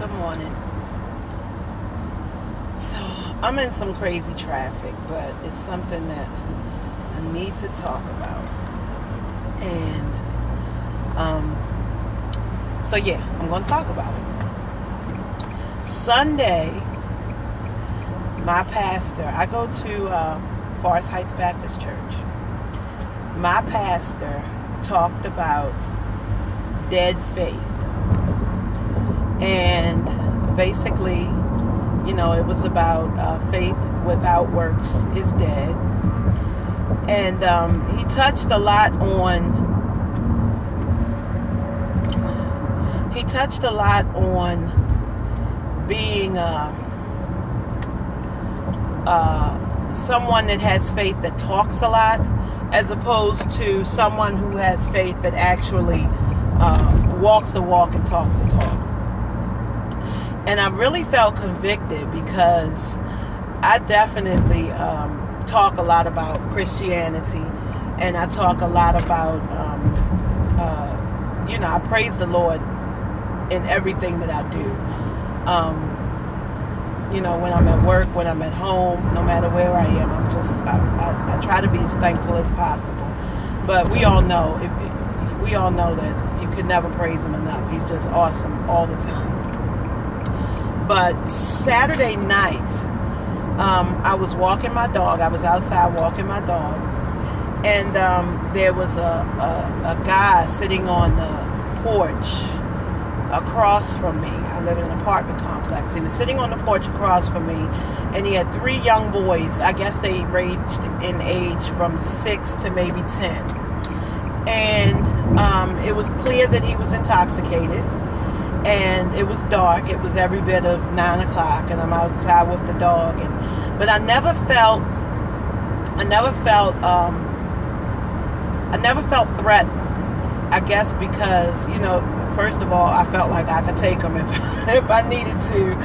Good morning. So, I'm in some crazy traffic, but it's something that I need to talk about. And, I'm going to talk about it. Sunday, my pastor, I go to Forest Heights Baptist Church. My pastor talked about dead faith. And basically, it was about faith without works is dead. And he touched a lot on being someone that has faith that talks a lot, as opposed to someone who has faith that actually walks the walk and talks the talk. And I really felt convicted because I definitely talk a lot about Christianity, and I talk a lot about, I praise the Lord in everything that I do. When I'm at work, when I'm at home, no matter where I am, I try to be as thankful as possible. But we all know that you can never praise him enough. He's just awesome all the time. But Saturday night, I was walking my dog. I was outside walking my dog, and there was a guy sitting on the porch across from me. I live in an apartment complex. He was sitting on the porch across from me, and he had 3 young boys. I guess they ranged in age from 6 to maybe 10. And it was clear that he was intoxicated. And it was dark. It was every bit of 9 o'clock, and I'm outside with the dog. But I never felt threatened. I guess because first of all, I felt like I could take him if I needed to,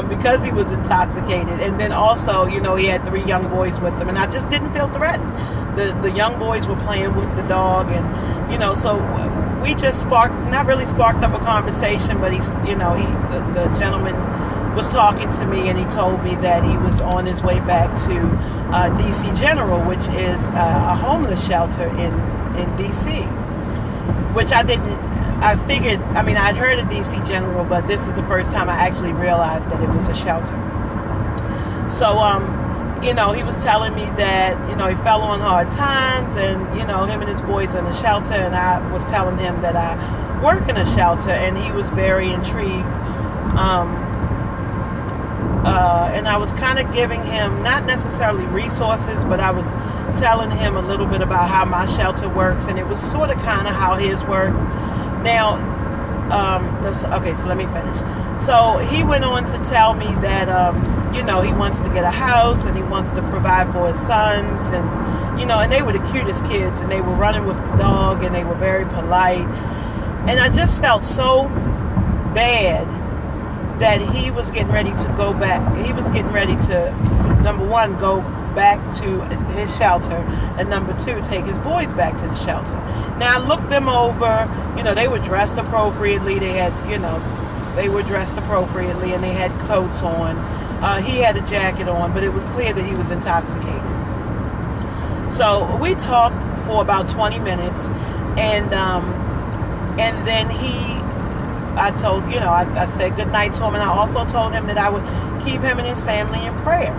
because he was intoxicated. And then also, he had 3 young boys with him, and I just didn't feel threatened. The young boys were playing with the dog, and so we just not really sparked up a conversation, but the gentleman was talking to me, and he told me that he was on his way back to DC General, which is a homeless shelter in DC, which I figured, I'd heard of DC General, but this is the first time I actually realized that it was a shelter. So, he was telling me that, he fell on hard times, and, him and his boys in a shelter, and I was telling him that I work in a shelter, and he was very intrigued. And I was kind of giving him, not necessarily resources, but I was telling him a little bit about how my shelter works, and it was sort of kind of how his worked. Now, so let me finish. So he went on to tell me that, he wants to get a house, and he wants to provide for his sons, and, and they were the cutest kids, and they were running with the dog, and they were very polite. And I just felt so bad that he was getting ready to go back. He was getting ready to, number one, go back to his shelter, and number 2, take his boys back to the shelter. Now, I looked them over. They were dressed appropriately. They had, they were dressed appropriately, and they had coats on. He had a jacket on, but it was clear that he was intoxicated. So we talked for about 20 minutes, and then I told, I said goodnight to him, and I also told him that I would keep him and his family in prayer.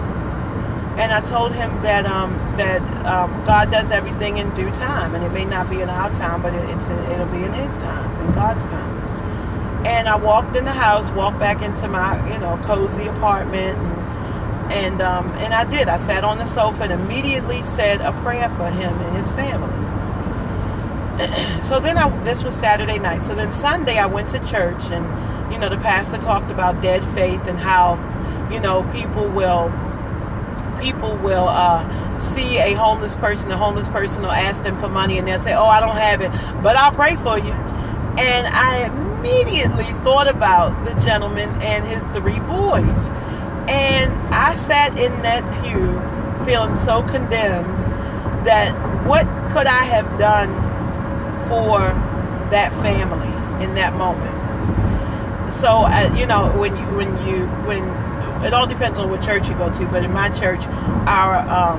And I told him that God does everything in due time, and it may not be in our time, but it'll be in His time, in God's time. And I walked in the house, walked back into my, cozy apartment, and I did. I sat on the sofa and immediately said a prayer for him and his family. So then this was Saturday night. So then Sunday I went to church, and, the pastor talked about dead faith and how, people will see a homeless person will ask them for money, and they'll say, oh, I don't have it, but I'll pray for you. And I immediately thought about the gentleman and his 3 boys. And I sat in that pew feeling so condemned that what could I have done for that family in that moment? when it all depends on what church you go to, but in my church, our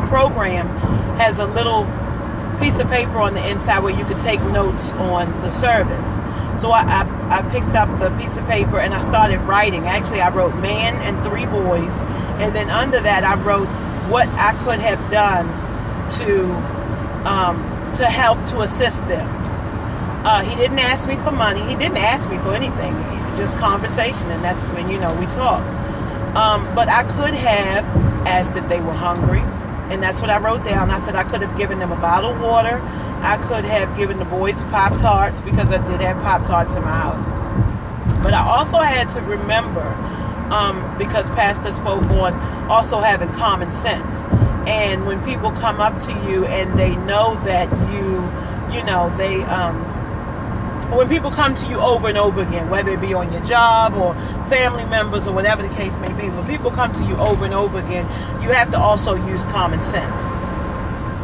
program has a little piece of paper on the inside where you could take notes on the service. So I picked up the piece of paper and I started writing. Actually, I wrote man and 3 boys, and then under that I wrote what I could have done to help to assist them. He didn't ask me for money. He didn't ask me for anything. Just conversation, and that's when we talk. But I could have asked if they were hungry, and that's what I wrote down. I said I could have given them a bottle of water. I could have given the boys Pop-Tarts, because I did have Pop-Tarts in my house. But I also had to remember, because Pastor spoke on also having common sense. And when people come up to you and they know that when people come to you over and over again, whether it be on your job or family members or whatever the case may be, when people come to you over and over again, you have to also use common sense.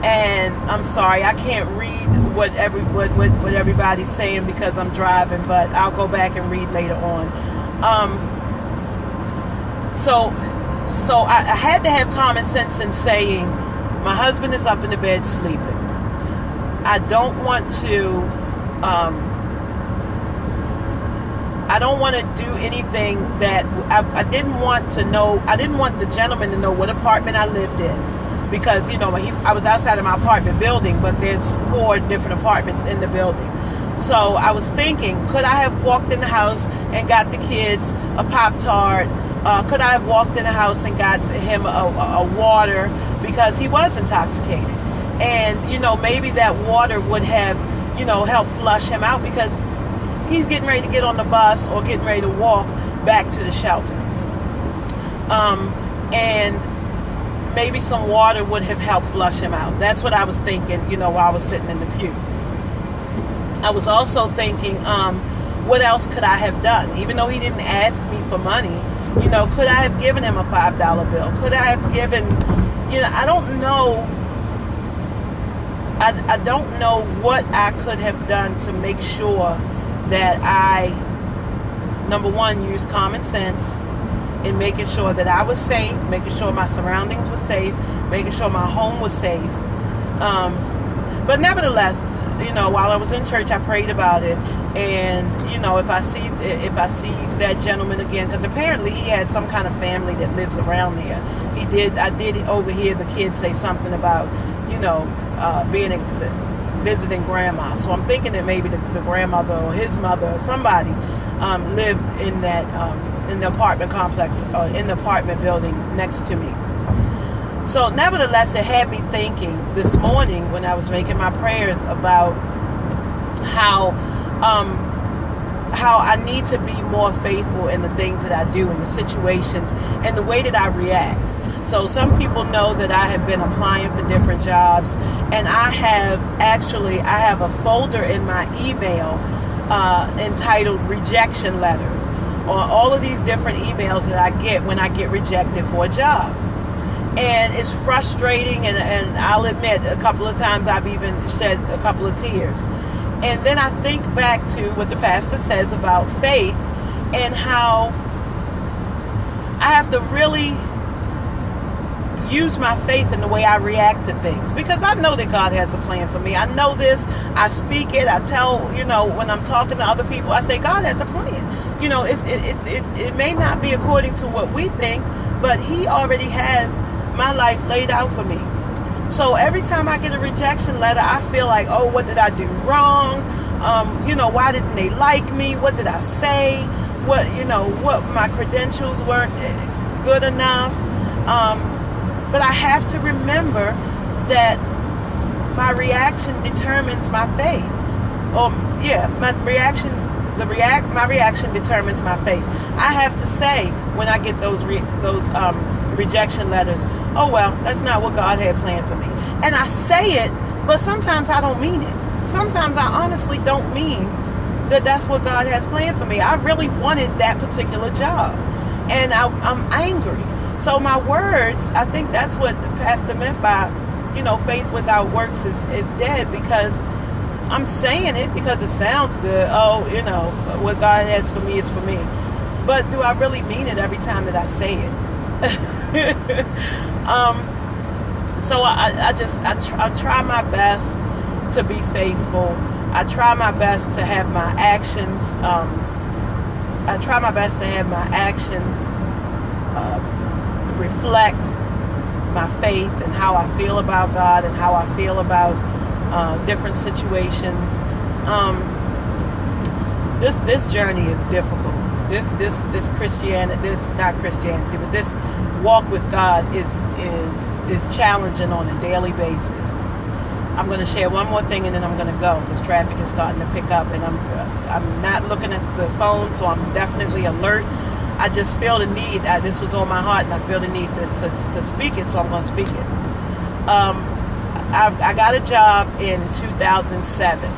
And I'm sorry, I can't read what everybody's saying because I'm driving, but I'll go back and read later on. So I had to have common sense in saying, my husband is up in the bed sleeping. I don't want to do anything that I didn't want to know. I didn't want the gentleman to know what apartment I lived in, because I was outside of my apartment building, but there's 4 different apartments in the building. So I was thinking, could I have walked in the house and got the kids a Pop-Tart? Could I have walked in the house and got him a water, because he was intoxicated? And maybe that water would have helped flush him out, because he's getting ready to get on the bus or getting ready to walk back to the shelter. And maybe some water would have helped flush him out. That's what I was thinking, while I was sitting in the pew. I was also thinking, what else could I have done? Even though he didn't ask me for money, could I have given him a $5 bill? Could I have given, I don't know. I don't know what I could have done to make sure that I, number one, used common sense in making sure that I was safe, making sure my surroundings were safe, making sure my home was safe. But nevertheless, while I was in church, I prayed about it. And, if I see that gentleman again, because apparently he had some kind of family that lives around there. I did overhear the kids say something about, visiting grandma. So I'm thinking that maybe the grandmother or his mother or somebody lived in that in the apartment complex or in the apartment building next to me. So nevertheless, it had me thinking this morning when I was making my prayers about how I need to be more faithful in the things that I do, in the situations, and the way that I react. So some people know that I have been applying for different jobs, and I have a folder in my email entitled rejection letters, on all of these different emails that I get when I get rejected for a job. And it's frustrating, and I'll admit a couple of times I've even shed a couple of tears. And then I think back to what the pastor says about faith and how I have to really use my faith in the way I react to things, because I know that God has a plan for me. I know this. I speak it. I tell, when I'm talking to other people, I say God has a plan. It may not be according to what we think, but He already has my life laid out for me. So every time I get a rejection letter, I feel like, oh, what did I do wrong? Why didn't they like me? What did I say? What my credentials weren't good enough. But I have to remember that my reaction determines my faith. My reaction determines my faith. I have to say when I get those rejection letters, oh well, that's not what God had planned for me. And I say it, but sometimes I don't mean it. Sometimes I honestly don't mean that that's what God has planned for me. I really wanted that particular job, and I'm angry. So my words, I think that's what the pastor meant by, faith without works is dead, because I'm saying it because it sounds good. Oh, you know, what God has for me is for me. But do I really mean it every time that I say it? So I try my best to be faithful. I try my best to have my actions. Reflect my faith and how I feel about God and how I feel about different situations. This journey is difficult. This Christianity, this not Christianity, but this walk with God is challenging on a daily basis. I'm going to share one more thing and then I'm going to go because traffic is starting to pick up, and I'm not looking at the phone, so I'm definitely alert. I just feel the need. This was on my heart, and I feel the need to speak it, so I'm going to speak it. I got a job in 2007,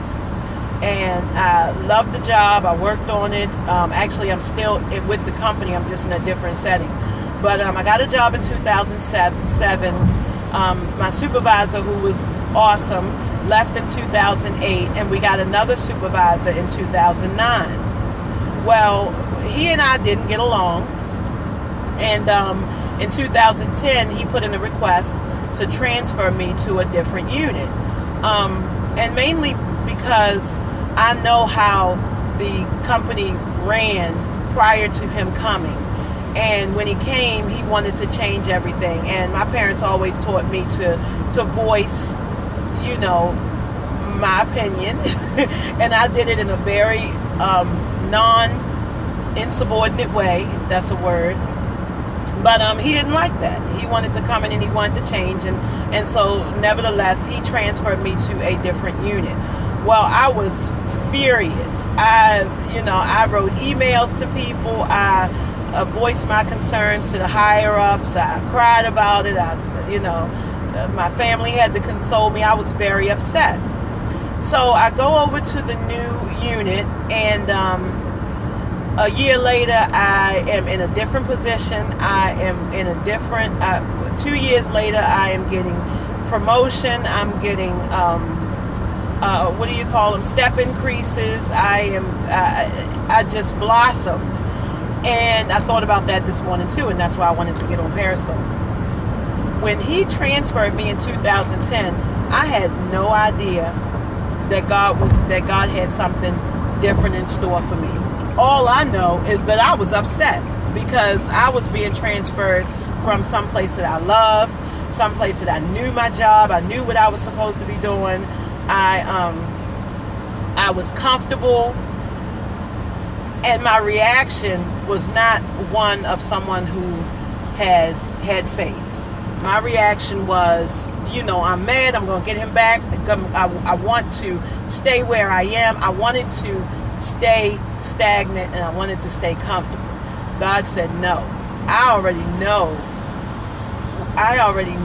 and I loved the job. I worked on it. Actually, I'm still with the company. I'm just in a different setting. But I got a job in 2007. My supervisor, who was awesome, left in 2008, and we got another supervisor in 2009. Well, he and I didn't get along, and in 2010 he put in a request to transfer me to a different unit, and mainly because I know how the company ran prior to him coming, and when he came he wanted to change everything, and my parents always taught me to voice, you know, my opinion, and I did it in a very insubordinate way, if that's a word. But he didn't like that. He wanted to come in and he wanted to change, and so nevertheless he transferred me to a different unit. Well, I was furious. I wrote emails to people. I voiced my concerns to the higher ups. I cried about it. My family had to console me. I was very upset. So I go over to the new unit, and a year later, I am in a different position. I am in a different, 2 years later, I am getting promotion. I'm getting, step increases. I just blossomed. And I thought about that this morning too, and that's why I wanted to get on Periscope. When he transferred me in 2010, I had no idea that God had something different in store for me. All I know is that I was upset because I was being transferred from some place that I loved, some place that I knew my job, I knew what I was supposed to be doing. I was comfortable, and my reaction was not one of someone who has had faith. My reaction was, I'm mad. I'm going to get him back. I want to stay where I am. I wanted to stay stagnant, and I wanted to stay comfortable. God said, no. I already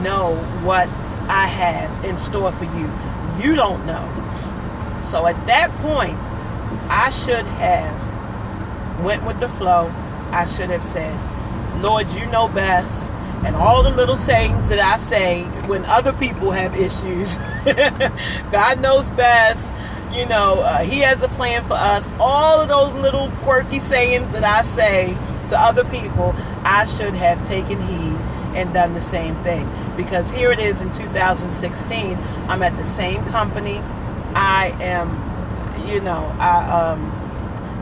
know what I have in store for you. You don't know. So at that point, I should have went with the flow. I should have said, Lord, you know best. And all the little sayings that I say when other people have issues. God knows best. He has a plan for us. All of those little quirky sayings that I say to other people, I should have taken heed and done the same thing. Because here it is in 2016. I'm at the same company. I am,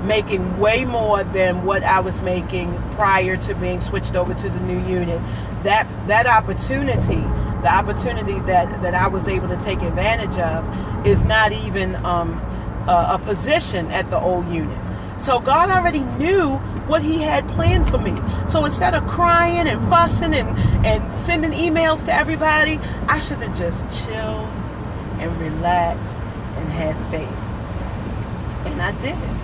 making way more than what I was making prior to being switched over to the new unit. That opportunity, the opportunity that I was able to take advantage of, is not even a position at the old unit. So God already knew what he had planned for me. So instead of crying and fussing and sending emails to everybody, I should have just chilled and relaxed and had faith. And I didn't.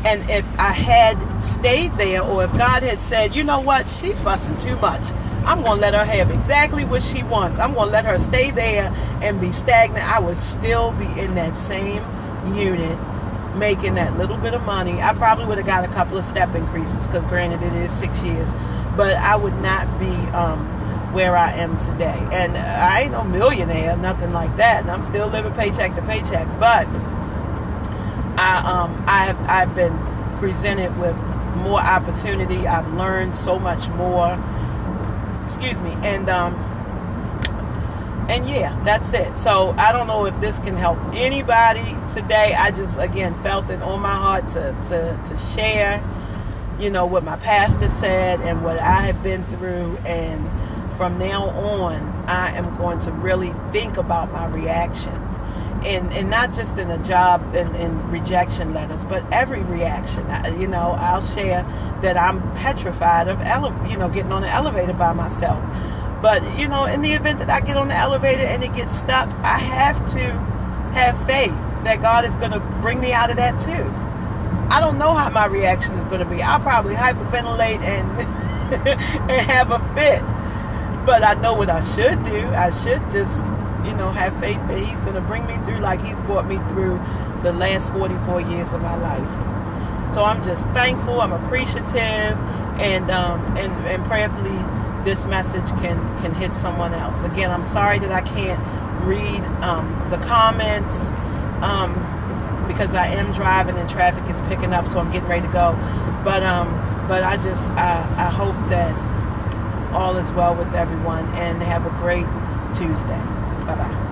And if I had stayed there, or if God had said, you know what, she's fussing too much, I'm going to let her have exactly what she wants. I'm going to let her stay there and be stagnant. I would still be in that same unit making that little bit of money. I probably would have got a couple of step increases because granted it is 6 years, but I would not be where I am today. And I ain't no millionaire, nothing like that, and I'm still living paycheck to paycheck, but I've been presented with more opportunity. I've learned so much more. Excuse me. And yeah, that's it. So I don't know if this can help anybody today. I just, again, felt it on my heart to share, what my pastor said and what I have been through. And from now on, I am going to really think about my reactions. And not just in a job in rejection letters, but every reaction. I'll share that I'm petrified of getting on the elevator by myself. But, in the event that I get on the elevator and it gets stuck, I have to have faith that God is going to bring me out of that too. I don't know how my reaction is going to be. I'll probably hyperventilate and and have a fit. But I know what I should do. I should just, have faith that He's going to bring me through like He's brought me through the last 44 years of my life. So I'm just thankful. I'm appreciative, and prayerfully this message can hit someone else. Again, I'm sorry that I can't read the comments because I am driving and traffic is picking up, so I'm getting ready to go. But I hope that all is well with everyone, and have a great Tuesday. Bye-bye.